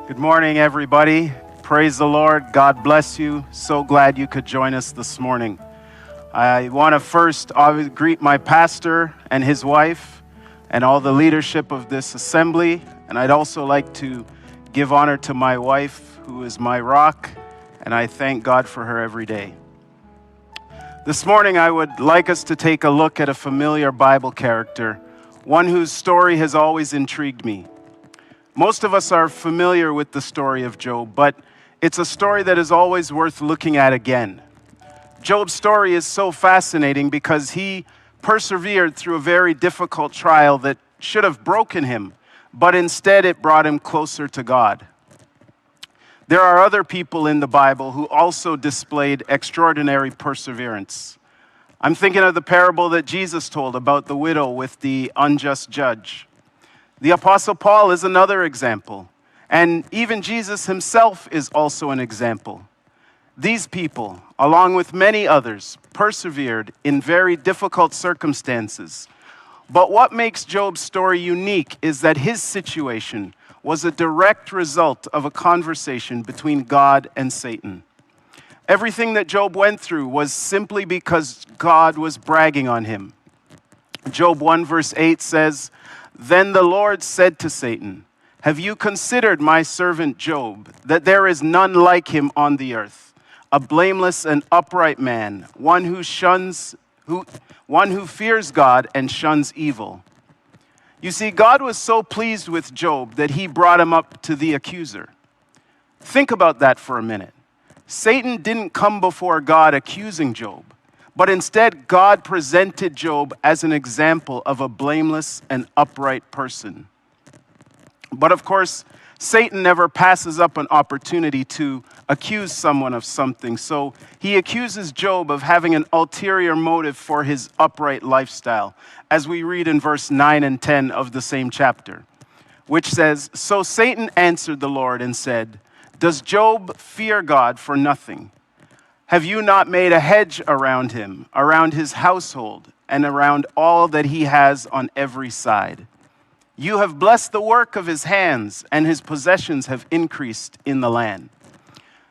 Good morning, everybody. Praise the Lord. God bless you. So glad you could join us this morning. I want to first greet my pastor and his wife and all the leadership of this assembly. And I'd also like to give honor to my wife, who is my rock, and I thank God for her every day. This morning, I would like us to take a look at a familiar Bible character, one whose story has always intrigued me. Most of us are familiar with the story of Job, but it's a story that is always worth looking at again. Job's story is so fascinating because he persevered through a very difficult trial that should have broken him, but instead it brought him closer to God. There are other people in the Bible who also displayed extraordinary perseverance. I'm thinking of the parable that Jesus told about the widow with the unjust judge. The Apostle Paul is another example, and even Jesus himself is also an example. These people, along with many others, persevered in very difficult circumstances. But what makes Job's story unique is that his situation was a direct result of a conversation between God and Satan. Everything that Job went through was simply because God was bragging on him. Job 1 verse 8 says, "Then the Lord said to Satan, 'Have you considered my servant Job, that there is none like him on the earth, a blameless and upright man, one who fears God and shuns evil?'" You see, God was so pleased with Job that he brought him up to the accuser. Think about that for a minute. Satan didn't come before God accusing Job, but instead God presented Job as an example of a blameless and upright person. But of course, Satan never passes up an opportunity to accuse someone of something, so he accuses Job of having an ulterior motive for his upright lifestyle, as we read in verse 9 and 10 of the same chapter, which says, "So Satan answered the Lord and said, 'Does Job fear God for nothing? Have you not made a hedge around him, around his household, and around all that he has on every side? You have blessed the work of his hands, and his possessions have increased in the land.'"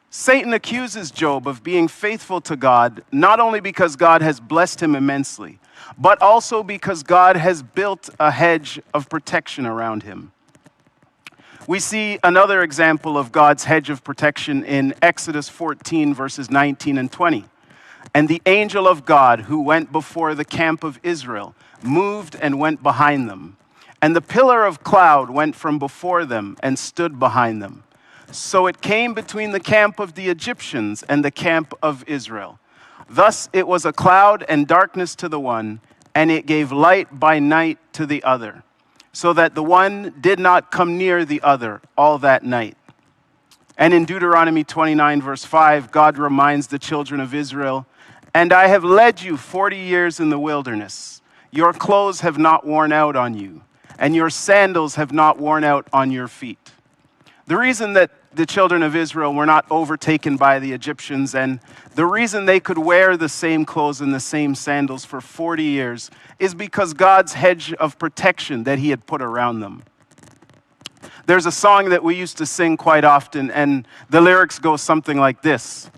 Satan accuses Job of being faithful to God, not only because God has blessed him immensely, but also because God has built a hedge of protection around him. We see another example of God's hedge of protection in Exodus 14, verses 19 and 20. "And the angel of God who went before the camp of Israel moved and went behind them. And the pillar of cloud went from before them and stood behind them. So it came between the camp of the Egyptians and the camp of Israel. Thus it was a cloud and darkness to the one, and it gave light by night to the other, so that the one did not come near the other all that night." And in Deuteronomy 29, verse 5, God reminds the children of Israel, "And I have led you 40 years in the wilderness. Your clothes have not worn out on you, and your sandals have not worn out on your feet." The reason that the children of Israel were not overtaken by the Egyptians, and the reason they could wear the same clothes and the same sandals for 40 years is because God's hedge of protection that he had put around them. There's a song that we used to sing quite often, and the lyrics go something like this: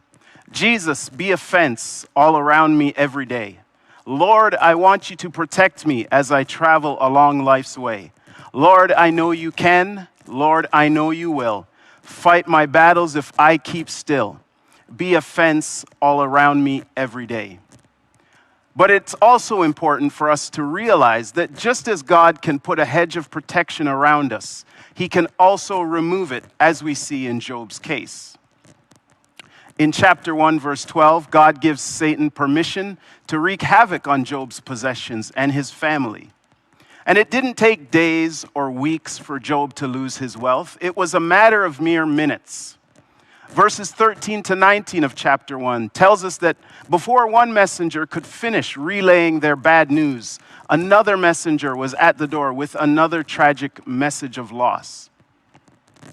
"Jesus, be a fence all around me every day. Lord, I want you to protect me as I travel along life's way. Lord, I know you can. Lord, I know you will. Fight my battles if I keep still. Be a fence all around me every day." But it's also important for us to realize that just as God can put a hedge of protection around us, he can also remove it, as we see in Job's case. In chapter 1, verse 12, God gives Satan permission to wreak havoc on Job's possessions and his family. And it didn't take days or weeks for Job to lose his wealth. It was a matter of mere minutes. Verses 13 to 19 of chapter 1 tells us that before one messenger could finish relaying their bad news, another messenger was at the door with another tragic message of loss.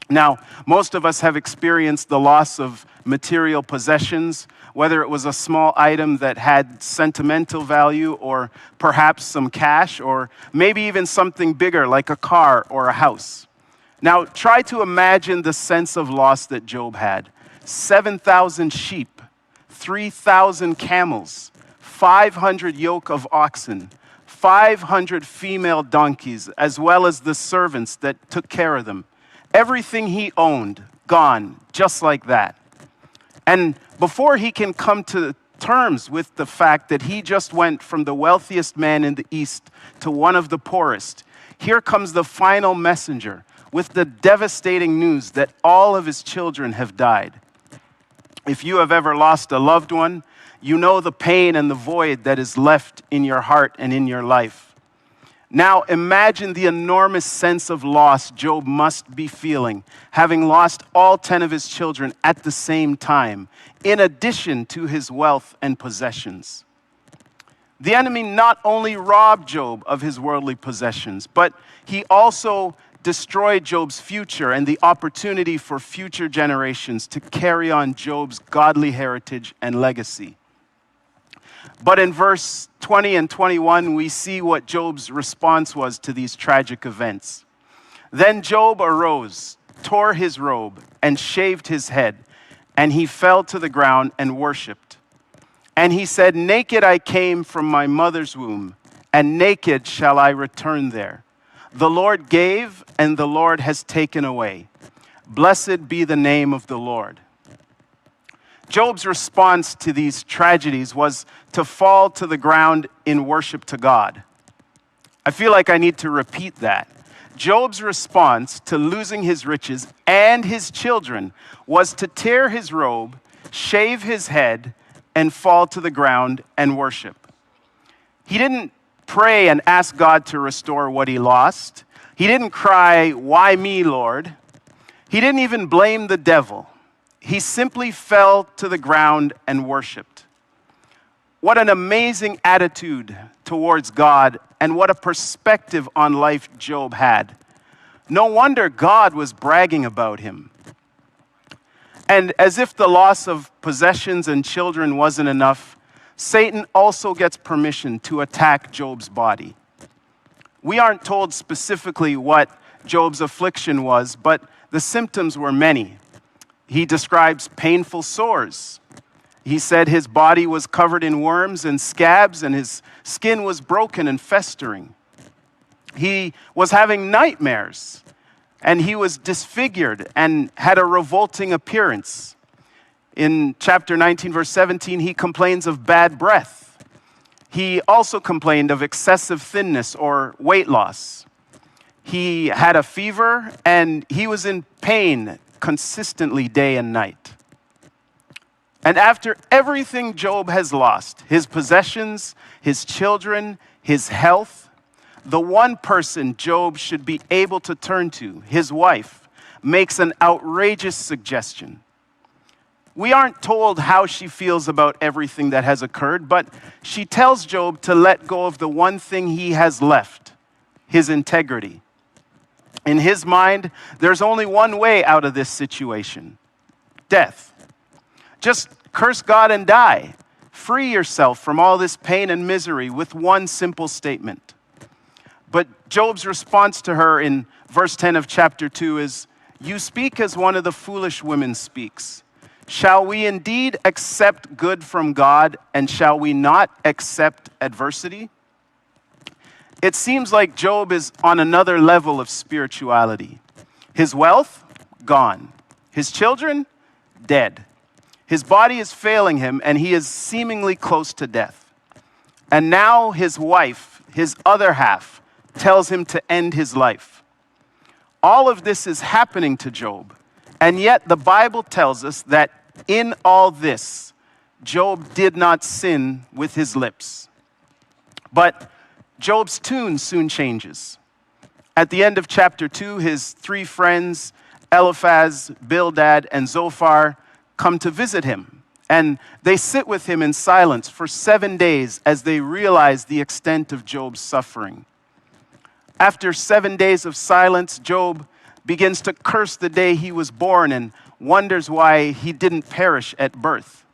Now, most of us have experienced the loss of material possessions, whether it was a small item that had sentimental value or perhaps some cash, or maybe even something bigger like a car or a house. Now, try to imagine the sense of loss that Job had. 7,000 sheep, 3,000 camels, 500 yoke of oxen, 500 female donkeys, as well as the servants that took care of them. Everything he owned, gone, just like that. And before he can come to terms with the fact that he just went from the wealthiest man in the East to one of the poorest, here comes the final messenger with the devastating news that all of his children have died. If you have ever lost a loved one, you know the pain and the void that is left in your heart and in your life. Now imagine the enormous sense of loss Job must be feeling, having lost all 10 of his children at the same time, in addition to his wealth and possessions. The enemy not only robbed Job of his worldly possessions, but he also destroyed Job's future and the opportunity for future generations to carry on Job's godly heritage and legacy. But in verse 20 and 21, we see what Job's response was to these tragic events. Then Job arose, tore his robe, and shaved his head, and he fell to the ground and worshipped. And he said, "Naked I came from my mother's womb, and naked shall I return there. The Lord gave, and the Lord has taken away. Blessed be the name of the Lord." Job's response to these tragedies was to fall to the ground in worship to God. I feel like I need to repeat that. Job's response to losing his riches and his children was to tear his robe, shave his head, and fall to the ground and worship. He didn't pray and ask God to restore what he lost. He didn't cry, "Why me, Lord?" He didn't even blame the devil. He simply fell to the ground and worshiped. What an amazing attitude towards God, and what a perspective on life Job had. No wonder God was bragging about him. And as if the loss of possessions and children wasn't enough, Satan also gets permission to attack Job's body. We aren't told specifically what Job's affliction was, but the symptoms were many. He describes painful sores. He said his body was covered in worms and scabs, and his skin was broken and festering. He was having nightmares, and he was disfigured and had a revolting appearance. In chapter 19, verse 17, he complains of bad breath. He also complained of excessive thinness or weight loss. He had a fever, and he was in pain consistently day and night. And after everything Job has lost, his possessions, his children, his health, the one person Job should be able to turn to, his wife, makes an outrageous suggestion. We aren't told how she feels about everything that has occurred, but she tells Job to let go of the one thing he has left, his integrity. In his mind, there's only one way out of this situation: death. Just curse God and die. Free yourself from all this pain and misery with one simple statement. But Job's response to her in verse 10 of chapter 2 is, "You speak as one of the foolish women speaks. Shall we indeed accept good from God, and shall we not accept adversity?" It seems like Job is on another level of spirituality. His wealth, gone. His children, dead. His body is failing him, and he is seemingly close to death. And now his wife, his other half, tells him to end his life. All of this is happening to Job, and yet the Bible tells us that in all this, Job did not sin with his lips. But Job's tune soon changes. At the end of chapter 2, his three friends, Eliphaz, Bildad, and Zophar, come to visit him. And they sit with him in silence for 7 days as they realize the extent of Job's suffering. After 7 days of silence, Job begins to curse the day he was born and wonders why he didn't perish at birth.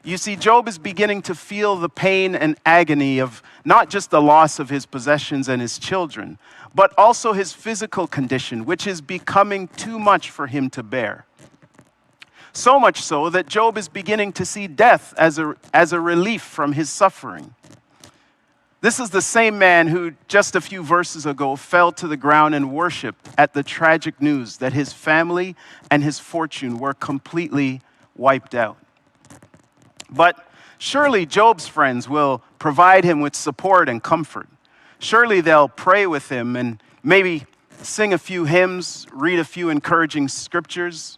You see, Job is beginning to feel the pain and agony of not just the loss of his possessions and his children, but also his physical condition, which is becoming too much for him to bear. So much so that Job is beginning to see death as a relief from his suffering. This is the same man who just a few verses ago fell to the ground and worshiped at the tragic news that his family and his fortune were completely wiped out. But surely Job's friends will provide him with support and comfort. Surely they'll pray with him and maybe sing a few hymns, read a few encouraging scriptures.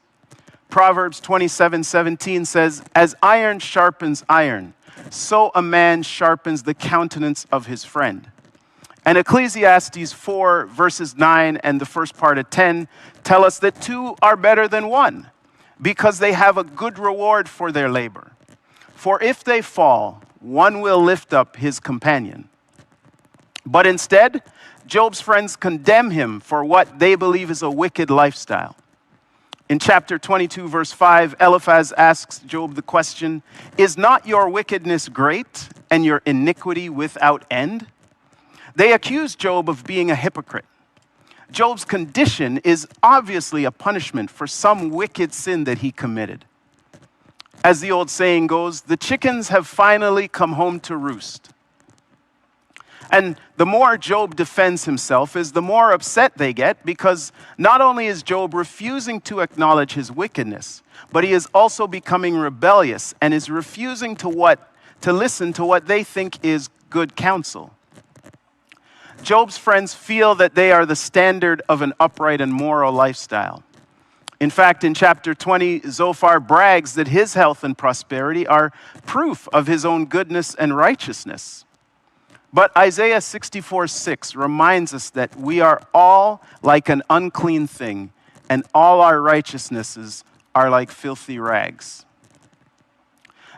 Proverbs 27:17 says, "As iron sharpens iron, so a man sharpens the countenance of his friend." And Ecclesiastes 4, verses 9 and the first part of 10 tell us that two are better than one because they have a good reward for their labor. For if they fall, one will lift up his companion. But instead, Job's friends condemn him for what they believe is a wicked lifestyle. In chapter 22, verse 5, Eliphaz asks Job the question, "Is not your wickedness great and your iniquity without end?" They accuse Job of being a hypocrite. Job's condition is obviously a punishment for some wicked sin that he committed. As the old saying goes, the chickens have finally come home to roost. And the more Job defends himself is the more upset they get, because not only is Job refusing to acknowledge his wickedness, but he is also becoming rebellious and is refusing to listen to what they think is good counsel. Job's friends feel that they are the standard of an upright and moral lifestyle. In fact, in chapter 20, Zophar brags that his health and prosperity are proof of his own goodness and righteousness. But Isaiah 64:6 reminds us that we are all like an unclean thing, and all our righteousnesses are like filthy rags.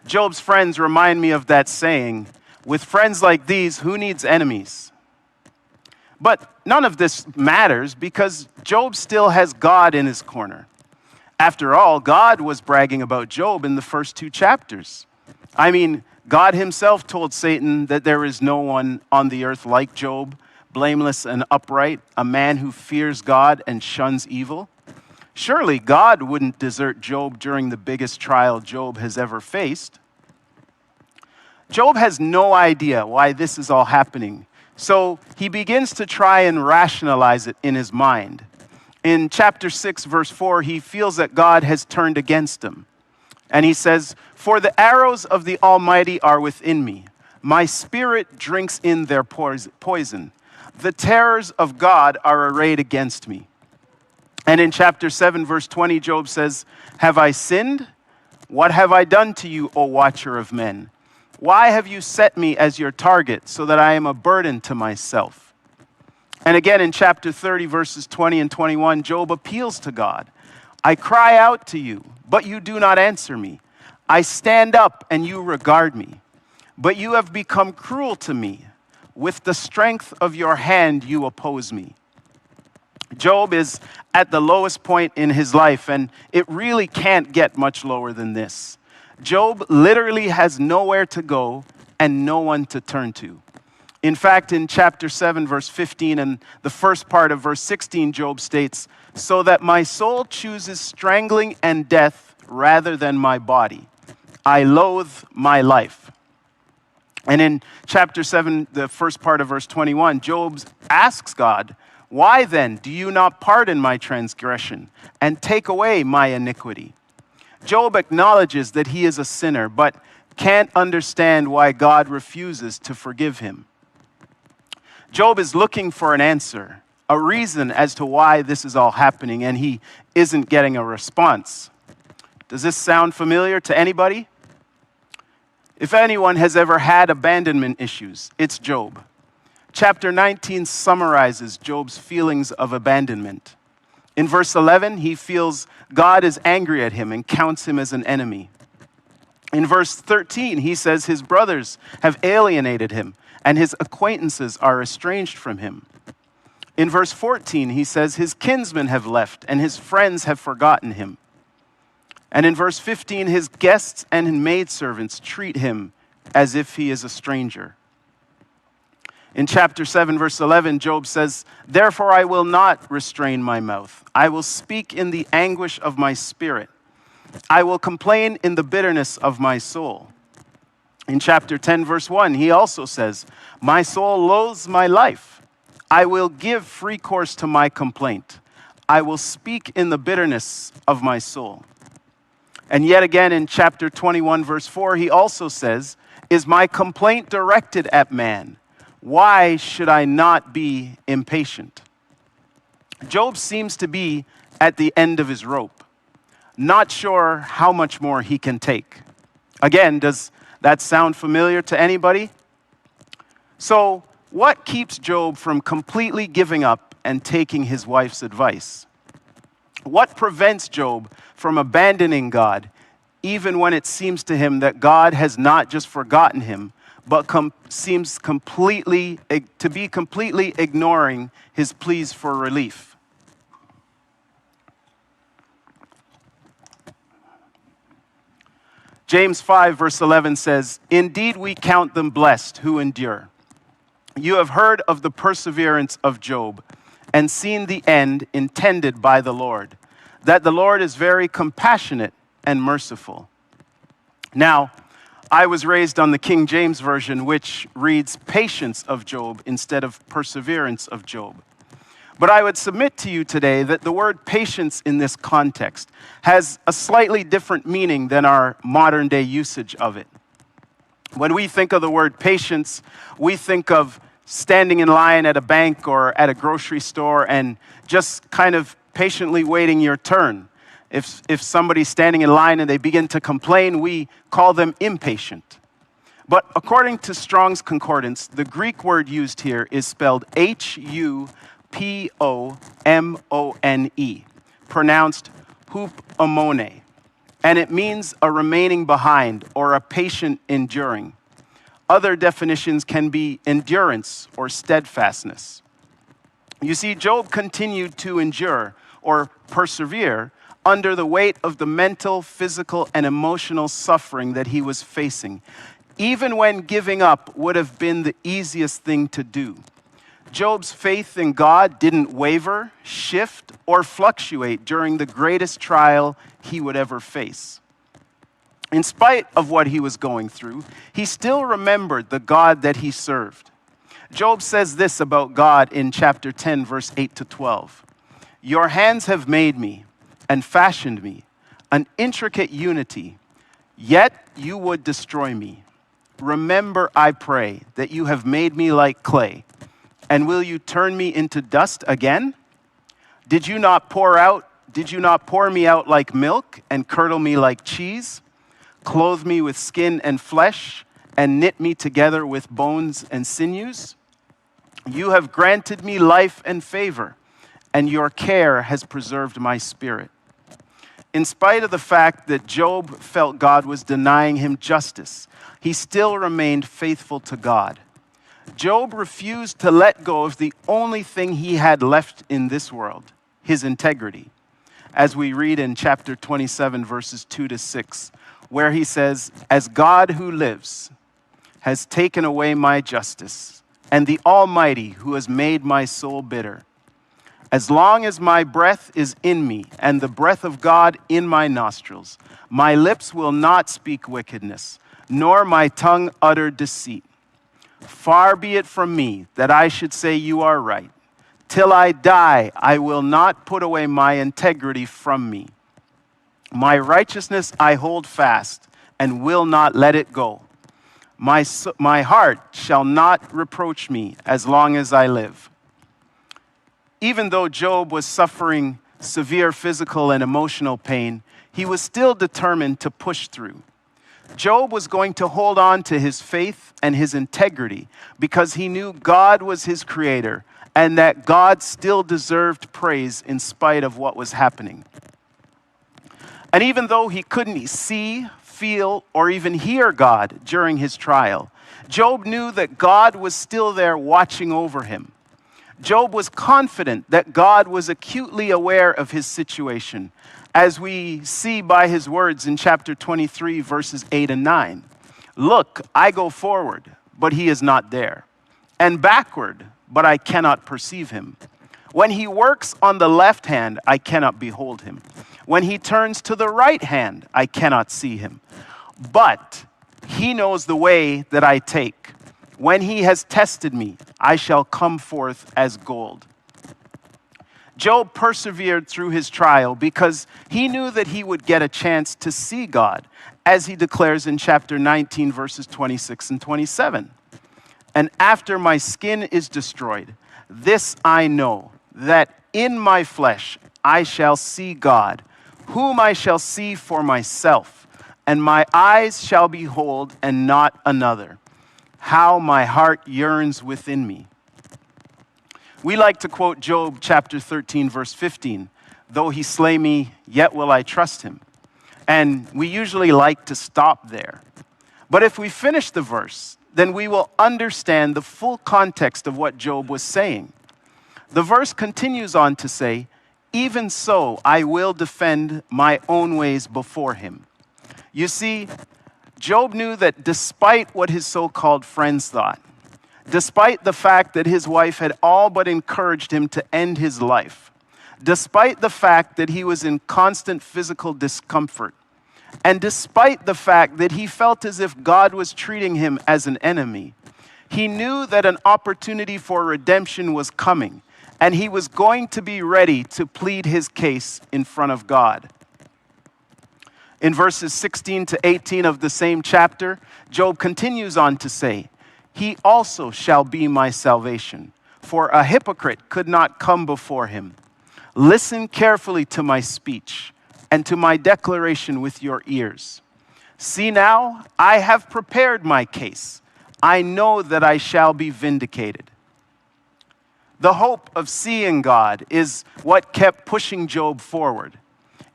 Job's friends remind me of that saying, with friends like these, who needs enemies? But none of this matters because Job still has God in his corner. After all, God was bragging about Job in the first 2 chapters. I mean, God himself told Satan that there is no one on the earth like Job, blameless and upright, a man who fears God and shuns evil. Surely God wouldn't desert Job during the biggest trial Job has ever faced. Job has no idea why this is all happening, so he begins to try and rationalize it in his mind. In chapter 6, verse 4, he feels that God has turned against him. And he says, "For the arrows of the Almighty are within me. My spirit drinks in their poison. The terrors of God are arrayed against me." And in chapter 7, verse 20, Job says, "Have I sinned? What have I done to you, O watcher of men? Why have you set me as your target so that I am a burden to myself?" And again in chapter 30, verses 20 and 21, Job appeals to God. "I cry out to you, but you do not answer me. I stand up and you regard me. But you have become cruel to me. With the strength of your hand you oppose me." Job is at the lowest point in his life, and it really can't get much lower than this. Job literally has nowhere to go and no one to turn to. In fact, in chapter 7, verse 15, and the first part of verse 16, Job states, "So that my soul chooses strangling and death rather than my body. I loathe my life." And in chapter 7, the first part of verse 21, Job asks God, "Why then do you not pardon my transgression and take away my iniquity?" Job acknowledges that he is a sinner, but can't understand why God refuses to forgive him. Job is looking for an answer, a reason as to why this is all happening, and he isn't getting a response. Does this sound familiar to anybody? If anyone has ever had abandonment issues, it's Job. Chapter 19 summarizes Job's feelings of abandonment. In verse 11, he feels God is angry at him and counts him as an enemy. In verse 13, he says his brothers have alienated him and his acquaintances are estranged from him. In verse 14, he says his kinsmen have left and his friends have forgotten him. And in verse 15, his guests and maidservants treat him as if he is a stranger. In chapter 7, verse 11, Job says, "Therefore I will not restrain my mouth. I will speak in the anguish of my spirit. I will complain in the bitterness of my soul." In chapter 10, verse 1, he also says, "My soul loathes my life. I will give free course to my complaint. I will speak in the bitterness of my soul." And yet again in chapter 21, verse 4, he also says, "Is my complaint directed at man? Why should I not be impatient?" Job seems to be at the end of his rope, not sure how much more he can take. Again, does that sound familiar to anybody? So, what keeps Job from completely giving up and taking his wife's advice? What prevents Job from abandoning God, even when it seems to him that God has not just forgotten him, but seems to be completely ignoring his pleas for relief? James 5, verse 11 says, "Indeed we count them blessed who endure. You have heard of the perseverance of Job, and seen the end intended by the Lord, that the Lord is very compassionate and merciful." Now, I was raised on the King James Version, which reads patience of Job instead of perseverance of Job. But I would submit to you today that the word patience in this context has a slightly different meaning than our modern day usage of it. When we think of the word patience, we think of standing in line at a bank or at a grocery store and just kind of patiently waiting your turn. If somebody's standing in line and they begin to complain, we call them impatient. But according to Strong's Concordance, the Greek word used here is spelled Hupomone, pronounced hupomone, and it means a remaining behind or a patient enduring. Other definitions can be endurance or steadfastness. You see, Job continued to endure or persevere under the weight of the mental, physical, and emotional suffering that he was facing, even when giving up would have been the easiest thing to do. Job's faith in God didn't waver, shift, or fluctuate during the greatest trial he would ever face. In spite of what he was going through, he still remembered the God that he served. Job says this about God in chapter 10, verse 8 to 12. "Your hands have made me and fashioned me, an intricate unity, yet you would destroy me. Remember, I pray, that you have made me like clay, and will you turn me into dust again? Did you not pour me out like milk and curdle me like cheese? Clothe me with skin and flesh, and knit me together with bones and sinews? You have granted me life and favor, and your care has preserved my spirit." In spite of the fact that Job felt God was denying him justice, he still remained faithful to God. Job refused to let go of the only thing he had left in this world, his integrity, as we read in chapter 27, verses 2 to 6, where he says, "As God who lives has taken away my justice, and the Almighty who has made my soul bitter, as long as my breath is in me and the breath of God in my nostrils, my lips will not speak wickedness, nor my tongue utter deceit. Far be it from me that I should say you are right. Till I die, I will not put away my integrity from me. My righteousness I hold fast and will not let it go. My heart shall not reproach me as long as I live." Even though Job was suffering severe physical and emotional pain, he was still determined to push through. Job was going to hold on to his faith and his integrity because he knew God was his creator and that God still deserved praise in spite of what was happening. And even though he couldn't see, feel, or even hear God during his trial, Job knew that God was still there watching over him. Job was confident that God was acutely aware of his situation as we see by his words in chapter 23, verses 8 and 9. Look, I go forward, but he is not there, and backward, but I cannot perceive him. When he works on the left hand, I cannot behold him. When he turns to the right hand, I cannot see him. But he knows the way that I take. When he has tested me, I shall come forth as gold. Job persevered through his trial because he knew that he would get a chance to see God, as he declares in chapter 19, verses 26 and 27. And after my skin is destroyed, this I know, that in my flesh I shall see God, whom I shall see for myself, and my eyes shall behold and not another. How my heart yearns within me. We like to quote Job chapter 13, verse 15. Though he slay me, yet will I trust him. And we usually like to stop there. But if we finish the verse, then we will understand the full context of what Job was saying. The verse continues on to say, even so I will defend my own ways before him. You see, Job knew that despite what his so-called friends thought, despite the fact that his wife had all but encouraged him to end his life, despite the fact that he was in constant physical discomfort, and despite the fact that he felt as if God was treating him as an enemy, he knew that an opportunity for redemption was coming, and he was going to be ready to plead his case in front of God. In verses 16 to 18 of the same chapter, Job continues on to say, he also shall be my salvation, for a hypocrite could not come before him. Listen carefully to my speech and to my declaration with your ears. See now, I have prepared my case. I know that I shall be vindicated. The hope of seeing God is what kept pushing Job forward.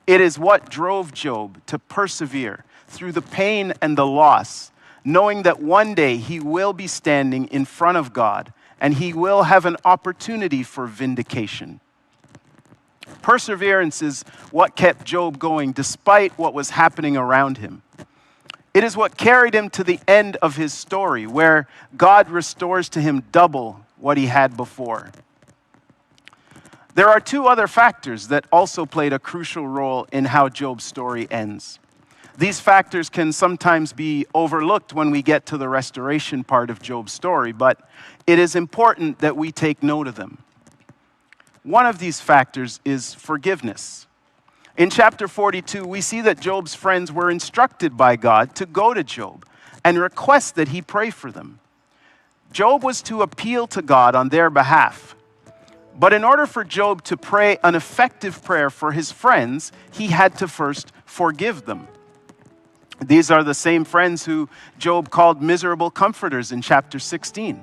It is what drove Job to persevere through the pain and the loss, knowing that one day he will be standing in front of God and he will have an opportunity for vindication. Perseverance is what kept Job going despite what was happening around him. It is what carried him to the end of his story, where God restores to him double what he had before. There are two other factors that also played a crucial role in how Job's story ends. These factors can sometimes be overlooked when we get to the restoration part of Job's story, but it is important that we take note of them. One of these factors is forgiveness. In chapter 42, we see that Job's friends were instructed by God to go to Job and request that he pray for them. Job was to appeal to God on their behalf. But in order for Job to pray an effective prayer for his friends, he had to first forgive them. These are the same friends who Job called miserable comforters in chapter 16.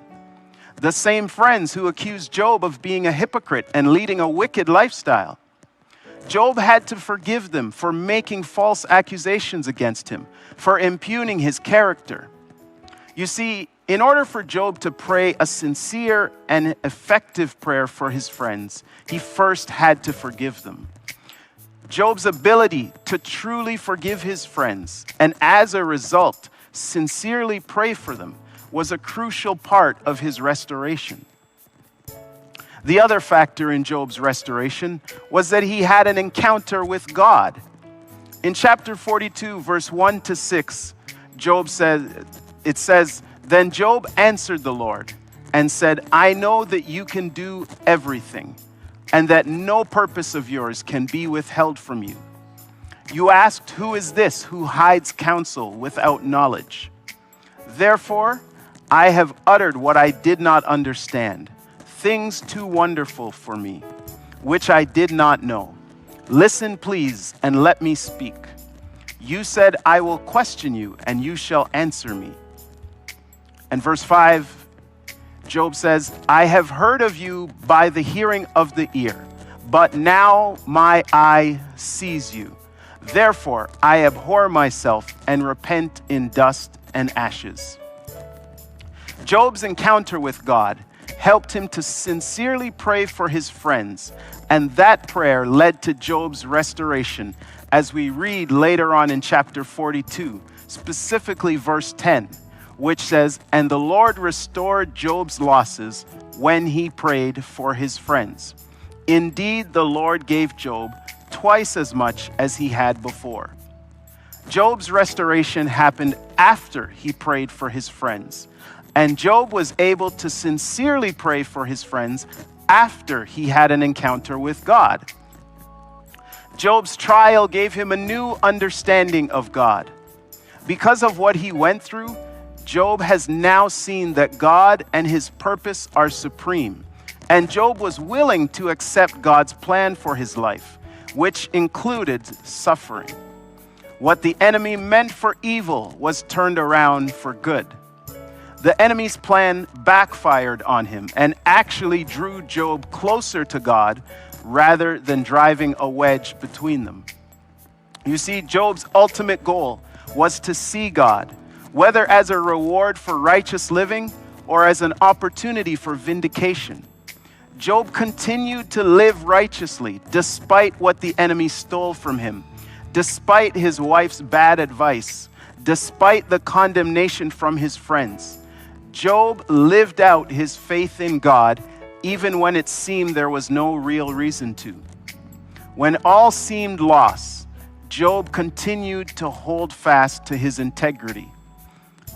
The same friends who accused Job of being a hypocrite and leading a wicked lifestyle. Job had to forgive them for making false accusations against him, for impugning his character. You see, in order for Job to pray a sincere and effective prayer for his friends, he first had to forgive them. Job's ability to truly forgive his friends, and as a result, sincerely pray for them, was a crucial part of his restoration. The other factor in Job's restoration was that he had an encounter with God. In chapter 42, verse 1 to 6, it says, Then Job answered the Lord and said, I know that you can do everything, and that no purpose of yours can be withheld from you. You asked, who is this who hides counsel without knowledge? Therefore, I have uttered what I did not understand, things too wonderful for me, which I did not know. Listen, please, and let me speak. You said, I will question you, and you shall answer me. And verse 5, Job says, I have heard of you by the hearing of the ear, but now my eye sees you. Therefore, I abhor myself and repent in dust and ashes. Job's encounter with God helped him to sincerely pray for his friends, and that prayer led to Job's restoration, as we read later on in chapter 42, specifically verse 10, which says, "And the Lord restored Job's losses when he prayed for his friends. Indeed, the Lord gave Job twice as much as he had before." Job's restoration happened after he prayed for his friends, and Job was able to sincerely pray for his friends after he had an encounter with God. Job's trial gave him a new understanding of God. Because of what he went through, Job has now seen that God and his purpose are supreme, and Job was willing to accept God's plan for his life, which included suffering. What the enemy meant for evil was turned around for good. The enemy's plan backfired on him and actually drew Job closer to God rather than driving a wedge between them. You see, Job's ultimate goal was to see God, whether as a reward for righteous living or as an opportunity for vindication. Job continued to live righteously despite what the enemy stole from him, despite his wife's bad advice, despite the condemnation from his friends. Job lived out his faith in God even when it seemed there was no real reason to. When all seemed lost, Job continued to hold fast to his integrity.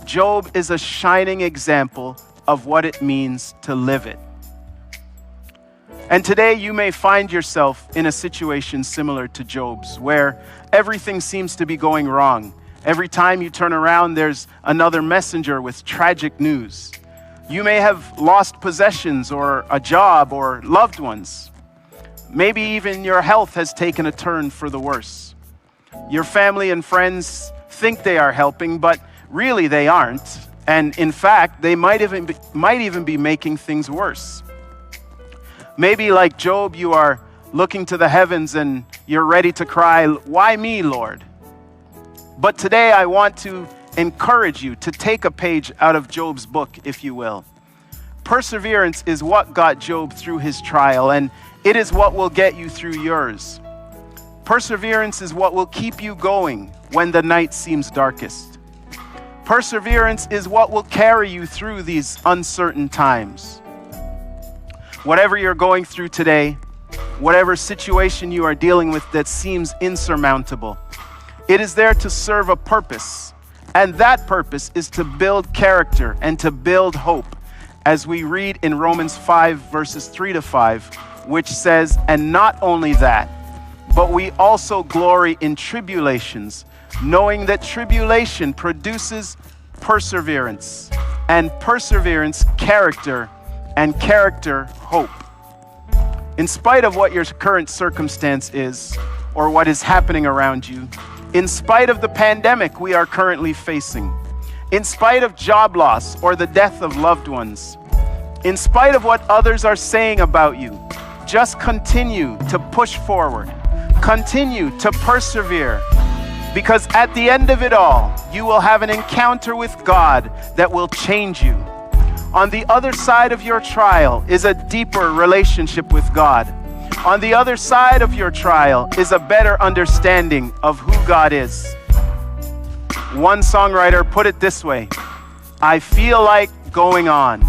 Job is a shining example of what it means to live it. And today you may find yourself in a situation similar to Job's, where everything seems to be going wrong. Every time you turn around, there's another messenger with tragic news. You may have lost possessions or a job or loved ones. Maybe even your health has taken a turn for the worse. Your family and friends think they are helping, but really they aren't. And in fact, they might even be making things worse. Maybe like Job, you are looking to the heavens and you're ready to cry, "Why me, Lord?" But today I want to encourage you to take a page out of Job's book, if you will. Perseverance is what got Job through his trial, and it is what will get you through yours. Perseverance is what will keep you going when the night seems darkest. Perseverance is what will carry you through these uncertain times. Whatever you're going through today, whatever situation you are dealing with that seems insurmountable, it is there to serve a purpose. And that purpose is to build character and to build hope, as we read in Romans 5, verses 3-5, which says, "And not only that, but we also glory in tribulations, knowing that tribulation produces perseverance, and perseverance, character, and character, hope." In spite of what your current circumstance is, or what is happening around you, in spite of the pandemic we are currently facing, in spite of job loss or the death of loved ones, in spite of what others are saying about you, just continue to push forward. Continue to persevere, because at the end of it all, you will have an encounter with God that will change you. On the other side of your trial is a deeper relationship with God. On the other side of your trial is a better understanding of who God is. One songwriter put it this way: "I feel like going on.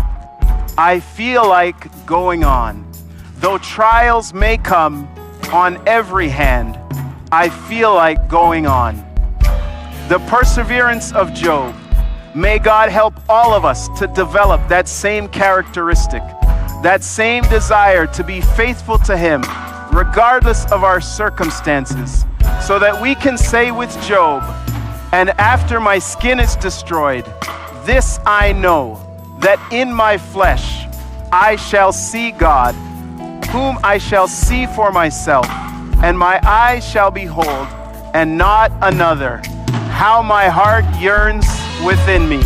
I feel like going on. Though trials may come on every hand, I feel like going on." The perseverance of Job. May God help all of us to develop that same characteristic, that same desire to be faithful to Him, regardless of our circumstances, so that we can say with Job, "And after my skin is destroyed, this I know, that in my flesh I shall see God, whom I shall see for myself, and my eyes shall behold, and not another. How my heart yearns within me."